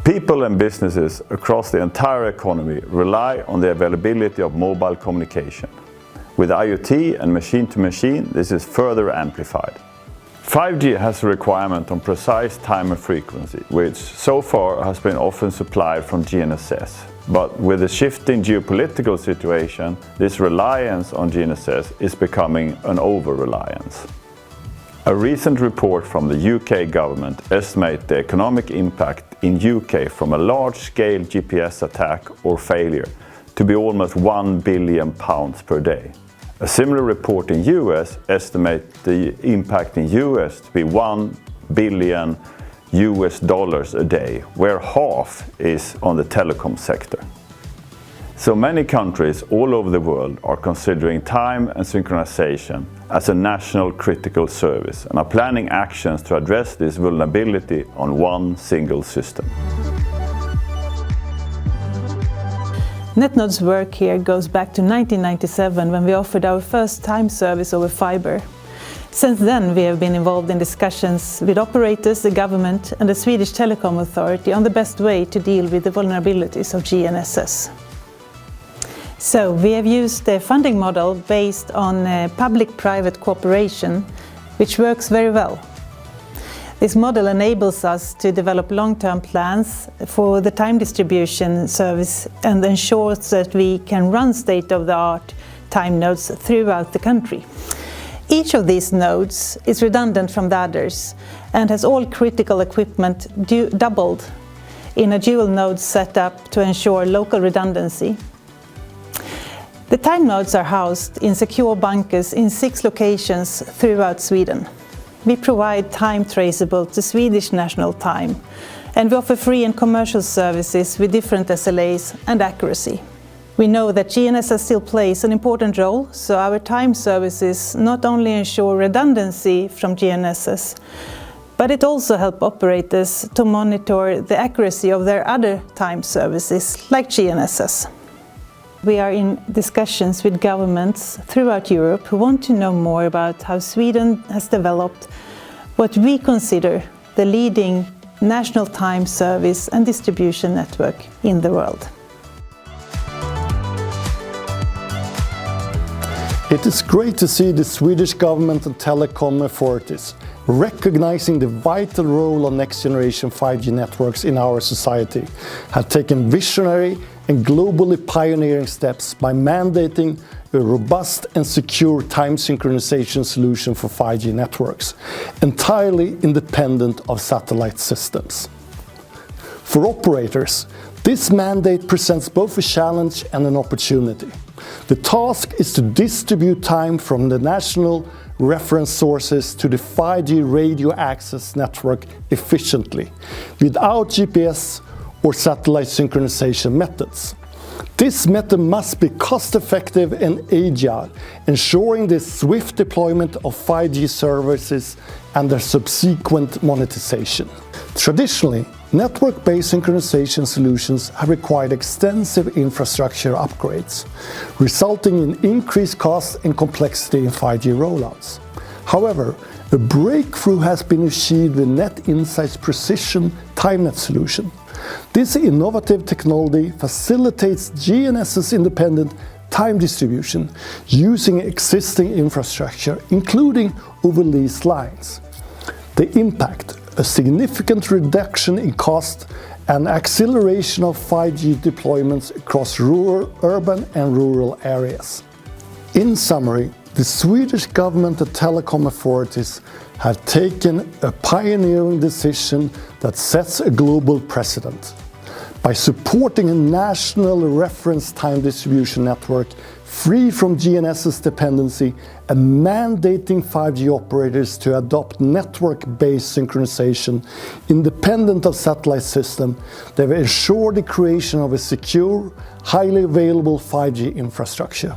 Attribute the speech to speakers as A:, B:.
A: People and businesses across the entire economy rely on the availability of mobile communication. With IoT and machine-to-machine, this is further amplified. 5G has a requirement on precise time and frequency, which so far has been often supplied from GNSS. But with the shifting geopolitical situation, this reliance on GNSS is becoming an over-reliance. A recent report from the UK government estimates the economic impact in UK from a large-scale GPS attack or failure to be almost £1 billion per day. A similar report in US estimates the impact in US to be $1 billion a day, where half is on the telecom sector. So many countries all over the world are considering time and synchronization as a national critical service and are planning actions to address this vulnerability on one single system.
B: NetNode's work here goes back to 1997 when we offered our first time service over fiber. Since then we have been involved in discussions with operators, the government and the Swedish telecom authority on the best way to deal with the vulnerabilities of GNSS. So we have used a funding model based on public-private cooperation, which works very well. This model enables us to develop long-term plans for the time distribution service and ensures that we can run state-of-the-art time nodes throughout the country. Each of these nodes is redundant from the others and has all critical equipment doubled in a dual node setup to ensure local redundancy. The time nodes are housed in secure bunkers in 6 locations throughout Sweden. We provide time traceable to Swedish national time, and we offer free and commercial services with different SLAs and accuracy. We know that GNSS still plays an important role, so our time services not only ensure redundancy from GNSS, but it also helps operators to monitor the accuracy of their other time services like GNSS. We are in discussions with governments throughout Europe who want to know more about how Sweden has developed what we consider the leading national time service and distribution network in the world.
C: It is great to see the Swedish government and telecom authorities recognizing the vital role of next-generation 5G networks in our society, have taken visionary and globally pioneering steps by mandating a robust and secure time synchronization solution for 5G networks, entirely independent of satellite systems. For operators, this mandate presents both a challenge and an opportunity. The task is to distribute time from the national reference sources to the 5G radio access network efficiently, without GPS or satellite synchronization methods. This method must be cost-effective and agile, ensuring the swift deployment of 5G services and their subsequent monetization. Traditionally, network-based synchronization solutions have required extensive infrastructure upgrades, resulting in increased costs and complexity in 5G rollouts. However, a breakthrough has been achieved with NetInsight's precision TimeNet solution. This innovative technology facilitates GNSS-independent time distribution using existing infrastructure, including over leased lines. The impact: a significant reduction in cost and acceleration of 5G deployments across urban and rural areas. In summary, the Swedish government and telecom authorities have taken a pioneering decision that sets a global precedent. By supporting a national reference time distribution network free from GNSS dependency and mandating 5G operators to adopt network-based synchronization independent of satellite system, they will ensure the creation of a secure, highly available 5G infrastructure.